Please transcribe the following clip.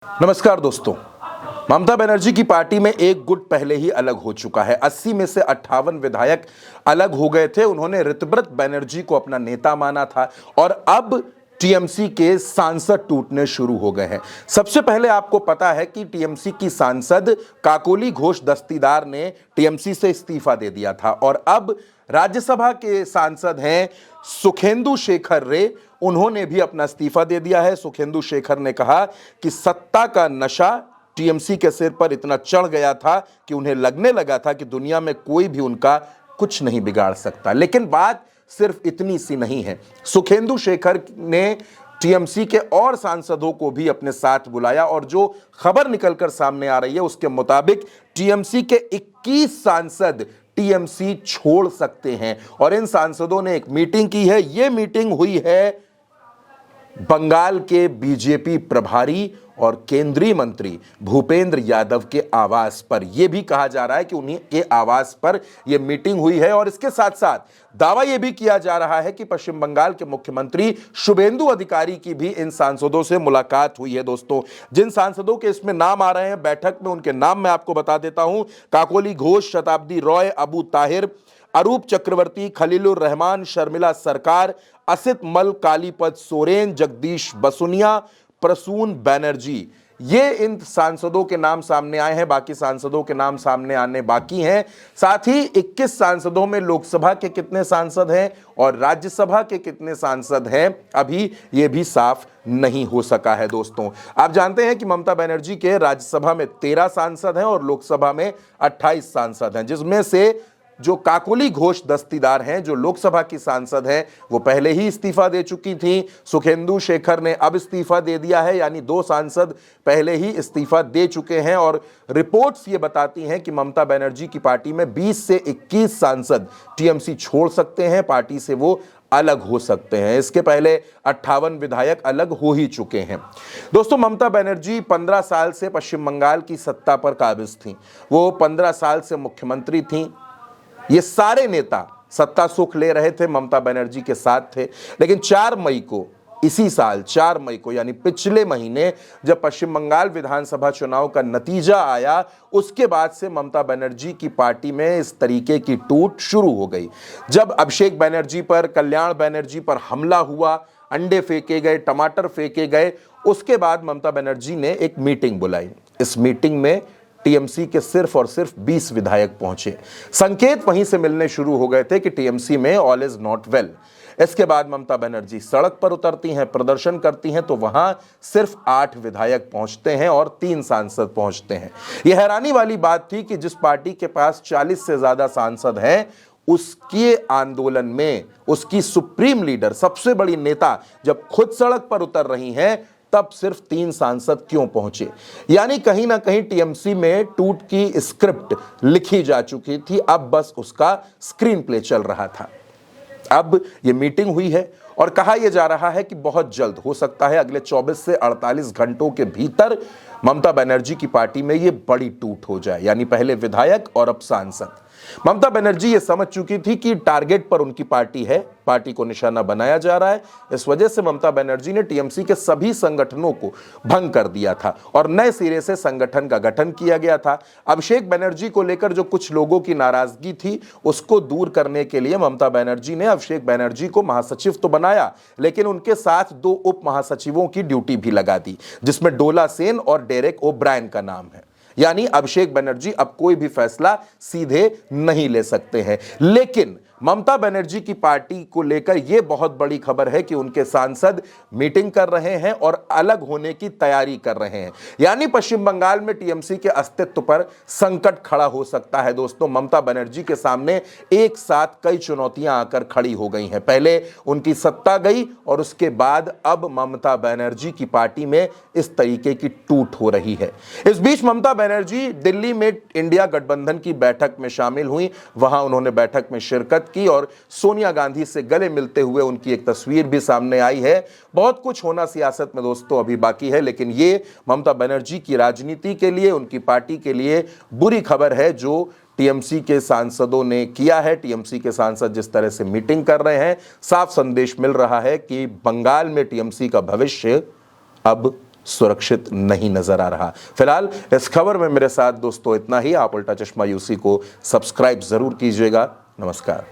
नमस्कार दोस्तों। ममता बनर्जी की पार्टी में एक गुट पहले ही अलग हो चुका है। 80 में से 58 विधायक अलग हो गए थे। उन्होंने ऋतव्रत बनर्जी को अपना नेता माना था और अब टीएमसी के सांसद टूटने शुरू हो गए हैं। सबसे पहले आपको पता है कि टीएमसी की सांसद काकोली घोष दस्तीदार ने टीएमसी से इस्तीफा दे दिया था और अब राज्यसभा के सांसद हैं सुखेंदु शेखर रे। उन्होंने भी अपना इस्तीफा दे दिया है। सुखेंदु शेखर ने कहा कि सत्ता का नशा टीएमसी के सिर पर इतना चढ़ गया था कि उन्हें लगने लगा था कि दुनिया में कोई भी उनका कुछ नहीं बिगाड़ सकता। लेकिन बात सिर्फ इतनी सी नहीं है। सुखेंदु शेखर ने टीएमसी के और सांसदों को भी अपने साथ बुलाया और जो खबर निकलकर सामने आ रही है उसके मुताबिक टीएमसी के 21 सांसद टीएमसी छोड़ सकते हैं और इन सांसदों ने एक मीटिंग की है। यह मीटिंग हुई है बंगाल के बीजेपी प्रभारी और केंद्रीय मंत्री भूपेंद्र यादव के आवास पर। यह भी कहा जा रहा है कि उन्हीं के आवास पर यह मीटिंग हुई है और इसके साथ साथ दावा यह भी किया जा रहा है कि पश्चिम बंगाल के मुख्यमंत्री शुभेंदु अधिकारी की भी इन सांसदों से मुलाकात हुई है। दोस्तों, जिन सांसदों के इसमें नाम आ रहे हैं बैठक में, उनके नाम मैं आपको बता देता हूं। काकोली घोष, शताब्दी रॉय, अबू ताहिर, अरूप चक्रवर्ती, खलीलुर रहमान, शर्मिला सरकार, असित मल, कालीपद सोरेन, जगदीश बसुनिया, प्रसून बैनर्जी। ये इन सांसदों के नाम सामने आए हैं। बाकी सांसदों के नाम सामने आने बाकी हैं। साथ ही 21 सांसदों में लोकसभा के कितने सांसद हैं और राज्यसभा के कितने सांसद हैं, अभी ये भी साफ नहीं हो सका है। दोस्तों, आप जानते हैं कि ममता बनर्जी के राज्यसभा में 13 सांसद हैं और लोकसभा में 28 सांसद हैं, जिसमें से जो काकोली घोष दस्तीदार हैं, जो लोकसभा की सांसद हैं, वो पहले ही इस्तीफा दे चुकी थी। सुखेंदु शेखर ने अब इस्तीफा दे दिया है, यानी 2 सांसद पहले ही इस्तीफा दे चुके हैं और रिपोर्ट्स ये बताती हैं कि ममता बनर्जी की पार्टी में 20 से 21 सांसद टीएमसी छोड़ सकते हैं, पार्टी से वो अलग हो सकते हैं। इसके पहले 58 विधायक अलग हो ही चुके हैं। दोस्तों, ममता बनर्जी 15 साल से पश्चिम बंगाल की सत्ता पर काबिज थी। वो 15 साल से मुख्यमंत्री थी। ये सारे नेता सत्ता सुख ले रहे थे, ममता बनर्जी के साथ थे। लेकिन 4 मई को, इसी साल 4 मई को, यानी पिछले महीने जब पश्चिम बंगाल विधानसभा चुनाव का नतीजा आया, उसके बाद से ममता बनर्जी की पार्टी में इस तरीके की टूट शुरू हो गई। जब अभिषेक बनर्जी पर, कल्याण बनर्जी पर हमला हुआ, अंडे फेंके गए, टमाटर फेंके गए, उसके बाद ममता बनर्जी ने एक मीटिंग बुलाई। इस मीटिंग में टीएमसी के सिर्फ और सिर्फ 20 विधायक पहुंचे। संकेत वहीं से मिलने शुरू हो गए थे कि टीएमसी में ऑल इज नॉट वेल। इसके बाद ममता बनर्जी सड़क पर उतरती हैं, प्रदर्शन करती हैं, तो वहां सिर्फ 8 विधायक पहुंचते हैं और 3 सांसद पहुंचते हैं। यह हैरानी वाली बात थी कि जिस पार्टी के पास 40 से ज्यादा सांसद हैं, उसके आंदोलन में उसकी सुप्रीम लीडर, सबसे बड़ी नेता जब खुद सड़क पर उतर रही हैं, तब सिर्फ 3 सांसद क्यों पहुंचे? यानी कहीं ना कहीं टीएमसी में टूट की स्क्रिप्ट लिखी जा चुकी थी, अब बस उसका स्क्रीन प्ले चल रहा था। अब ये मीटिंग हुई है और कहा यह जा रहा है कि बहुत जल्द, हो सकता है अगले 24 से 48 घंटों के भीतर, ममता बनर्जी की पार्टी में ये बड़ी टूट हो जाए, यानी पहले विधायक और अब सांसद। ममता बनर्जी ये समझ चुकी थी कि टारगेट पर उनकी पार्टी है, पार्टी को निशाना बनाया जा रहा है। इस वजह से ममता बनर्जी ने टीएमसी के सभी संगठनों को भंग कर दिया था और नए सिरे से संगठन का गठन किया गया था। अभिषेक बनर्जी को लेकर जो कुछ लोगों की नाराजगी थी, उसको दूर करने के लिए ममता बनर्जी ने अभिषेक बनर्जी को महासचिव तो बनाया, लेकिन उनके साथ 2 उप महासचिवों की ड्यूटी भी लगा दी, जिसमें डोला सेन और डेरेक ओब्रायन का नाम है। यानी अभिषेक बनर्जी अब कोई भी फैसला सीधे नहीं ले सकते हैं। लेकिन ममता बनर्जी की पार्टी को लेकर यह बहुत बड़ी खबर है कि उनके सांसद मीटिंग कर रहे हैं और अलग होने की तैयारी कर रहे हैं। यानी पश्चिम बंगाल में टीएमसी के अस्तित्व पर संकट खड़ा हो सकता है। दोस्तों, ममता बनर्जी के सामने एक साथ कई चुनौतियां आकर खड़ी हो गई हैं। पहले उनकी सत्ता गई और उसके बाद अब ममता बनर्जी की पार्टी में इस तरीके की टूट हो रही है। इस बीच ममता बनर्जी दिल्ली में इंडिया गठबंधन की बैठक में शामिल हुई। वहां उन्होंने बैठक में शिरकत की और सोनिया गांधी से गले मिलते हुए उनकी एक तस्वीर भी सामने आई है। बहुत कुछ होना सियासत में दोस्तों अभी बाकी है, लेकिन ये ममता बनर्जी की राजनीति के लिए, उनकी पार्टी के लिए बुरी खबर है जो टीएमसी के सांसदों ने किया है। टीएमसी के सांसद जिस तरह से मीटिंग कर रहे हैं, साफ संदेश मिल रहा है कि बंगाल में टीएमसी का भविष्य अब सुरक्षित नहीं नजर आ रहा। फिलहाल इस खबर में मेरे साथ दोस्तों इतना ही। आप उल्टा चश्मा यूसी को सब्सक्राइब जरूर कीजिएगा। नमस्कार।